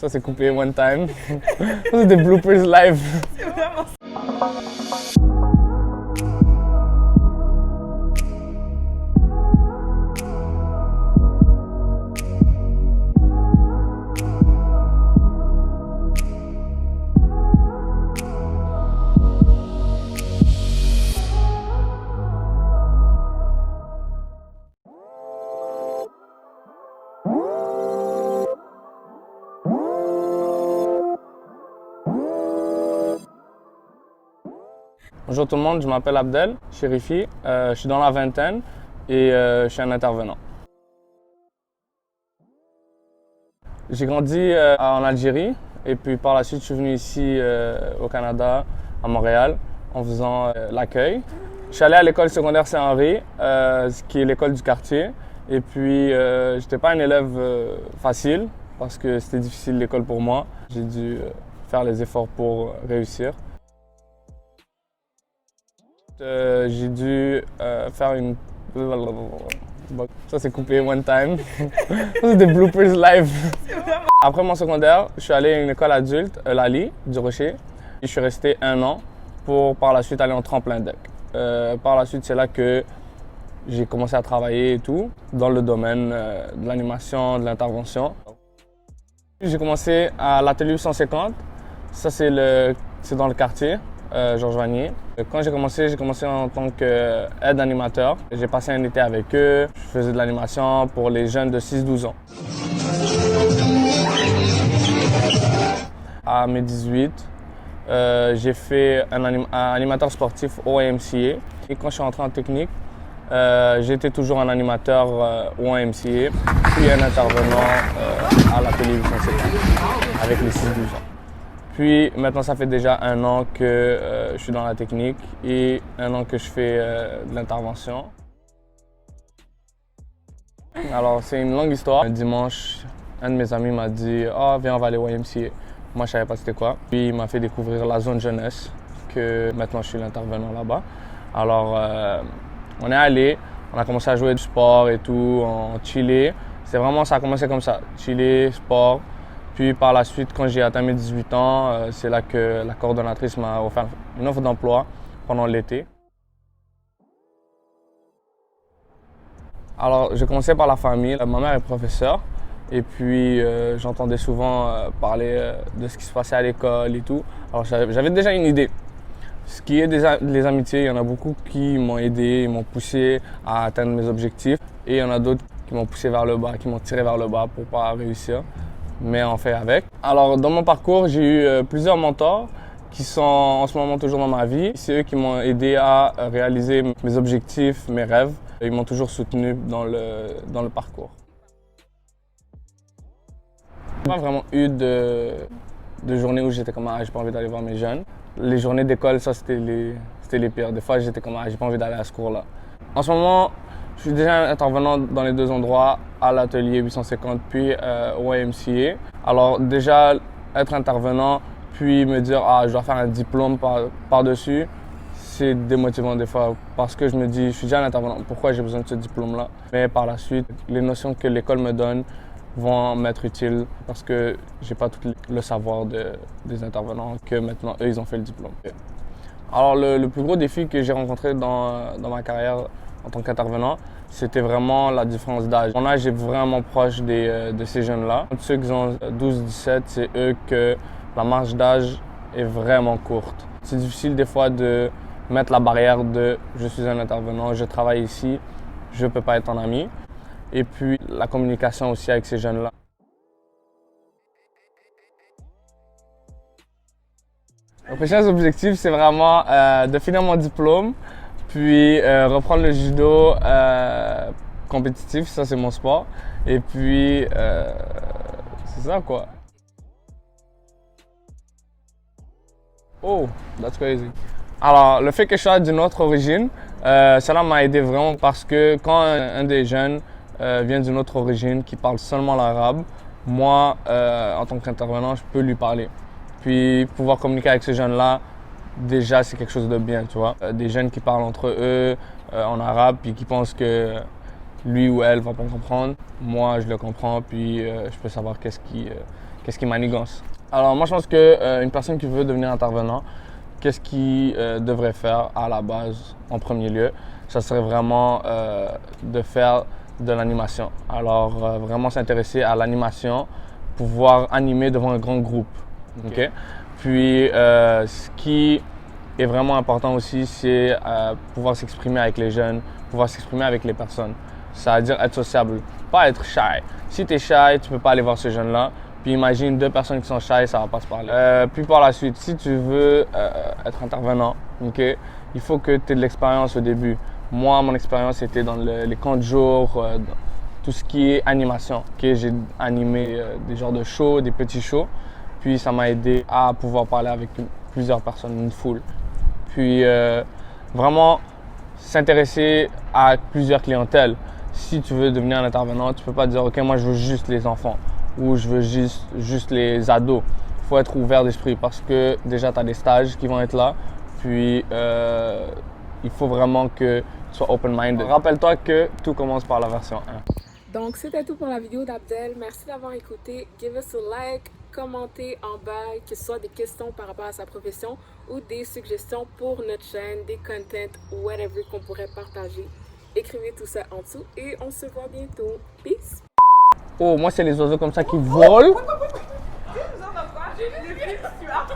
Ça, c'est coupé one time. Ça, c'est des bloopers live. C'est vraiment ça. Bonjour tout le monde, je m'appelle Abdel Chérifi, je suis dans la vingtaine et je suis un intervenant. J'ai grandi en Algérie et puis par la suite je suis venu ici au Canada, à Montréal, en faisant l'accueil. Je suis allé à l'école secondaire Saint-Henri, qui est l'école du quartier. Et puis je n'étais pas un élève facile parce que c'était difficile l'école pour moi. J'ai dû faire les efforts pour réussir. J'ai dû faire une... Ça, c'est coupé one time. Ça, c'est des bloopers live. Après mon secondaire, je suis allé à une école adulte, Lali, du Rocher. Je suis resté 1 an pour par la suite aller en tremplin deck. Par la suite, c'est là que j'ai commencé à travailler et tout, dans le domaine de l'animation, de l'intervention. J'ai commencé à l'atelier 850. Ça, c'est dans le quartier. Georges Vanier. Quand j'ai commencé en tant qu'aide animateur. J'ai passé un été avec eux. Je faisais de l'animation pour les jeunes de 6-12 ans. À mes 18, j'ai fait un animateur sportif au YMCA. Et quand je suis rentré en technique, j'étais toujours un animateur au YMCA, puis un intervenant à l'atelier 850 avec les 6-12 ans. Puis maintenant, ça fait déjà 1 an que je suis dans la technique et 1 an que je fais de l'intervention. Alors, c'est une longue histoire. Un dimanche, un de mes amis m'a dit « Ah, viens, on va aller au YMCA ». Moi, je ne savais pas c'était quoi. Puis, il m'a fait découvrir la zone jeunesse, que maintenant, je suis l'intervenant là-bas. Alors, on est allé, on a commencé à jouer du sport et tout, on chillait. C'est vraiment, ça a commencé comme ça, chiller, sport. Puis par la suite, quand j'ai atteint mes 18 ans, c'est là que la coordonnatrice m'a offert une offre d'emploi pendant l'été. Alors, j'ai commencé par la famille. Ma mère est professeure et puis j'entendais souvent parler de ce qui se passait à l'école et tout. Alors, j'avais déjà une idée. Ce qui est les amitiés, il y en a beaucoup qui m'ont aidé, m'ont poussé à atteindre mes objectifs. Et il y en a d'autres qui m'ont poussé vers le bas, qui m'ont tiré vers le bas pour ne pas réussir. Mais on fait avec. Alors, dans mon parcours, j'ai eu plusieurs mentors qui sont en ce moment toujours dans ma vie. C'est eux qui m'ont aidé à réaliser mes objectifs, mes rêves. Ils m'ont toujours soutenu dans le parcours. J'ai pas vraiment eu de journée où j'étais comme « Ah, j'ai pas envie d'aller voir mes jeunes ». Les journées d'école, ça, c'était les pires. Des fois, j'étais comme « Ah, j'ai pas envie d'aller à ce cours-là ». En ce moment, je suis déjà intervenant dans les 2 endroits, à l'atelier 850 puis au YMCA. Alors déjà, être intervenant puis me dire « Ah, je dois faire un diplôme par-dessus », c'est démotivant des fois parce que je me dis « Je suis déjà un intervenant, pourquoi j'ai besoin de ce diplôme-là » Mais par la suite, les notions que l'école me donne vont m'être utiles parce que j'ai pas tout le savoir des intervenants que maintenant, eux, ils ont fait le diplôme. Alors le plus gros défi que j'ai rencontré dans ma carrière en tant qu'intervenant, c'était vraiment la différence d'âge. Mon âge est vraiment proche de ces jeunes-là. Ceux qui ont 12-17, c'est eux que la marge d'âge est vraiment courte. C'est difficile des fois de mettre la barrière de « je suis un intervenant, je travaille ici, je ne peux pas être ton ami ». Et puis la communication aussi avec ces jeunes-là. Mes prochains objectifs, c'est vraiment de finir mon diplôme, puis reprendre le judo compétitif, ça c'est mon sport. Et puis, c'est ça quoi. Oh, that's crazy. Alors, le fait que je sois d'une autre origine, cela m'a aidé vraiment parce que quand un des jeunes vient d'une autre origine qui parle seulement l'arabe, moi, en tant qu'intervenant, je peux lui parler. Puis pouvoir communiquer avec ces jeunes-là, déjà, c'est quelque chose de bien, tu vois. Des jeunes qui parlent entre eux en arabe, puis qui pensent que lui ou elle va pas me comprendre. Moi, je le comprends, puis je peux savoir qu'est-ce qu'est-ce qui manigance. Alors moi je pense qu'une personne qui veut devenir intervenant, qu'est-ce qu'il devrait faire à la base en premier lieu? Ça serait vraiment de faire de l'animation. Alors vraiment s'intéresser à l'animation, pouvoir animer devant un grand groupe. Okay? Puis ce qui est vraiment important aussi, c'est pouvoir s'exprimer avec les jeunes, pouvoir s'exprimer avec les personnes. Ça veut dire être sociable, pas être shy. Si tu es shy, tu ne peux pas aller voir ce jeune-là. Puis imagine 2 personnes qui sont shy, ça ne va pas se parler. Puis par la suite, si tu veux être intervenant, okay, il faut que tu aies de l'expérience au début. Moi, mon expérience était dans les camps de jour, tout ce qui est animation. Okay? J'ai animé des genres de shows, des petits shows. Puis ça m'a aidé à pouvoir parler avec plusieurs personnes, une foule. Puis vraiment s'intéresser à plusieurs clientèles. Si tu veux devenir un intervenant, tu ne peux pas dire « Ok, moi je veux juste les enfants » ou « Je veux juste les ados ». Il faut être ouvert d'esprit parce que déjà tu as des stages qui vont être là. Puis il faut vraiment que tu sois open-minded. Rappelle-toi que tout commence par la version 1. Donc, c'était tout pour la vidéo d'Abdel. Merci d'avoir écouté. Give us a like, commentez en bas, que ce soit des questions par rapport à sa profession ou des suggestions pour notre chaîne, des contents, whatever qu'on pourrait partager. Écrivez tout ça en dessous et on se voit bientôt. Peace! Oh, moi c'est les oiseaux comme ça qui volent. J'ai les pieds suants.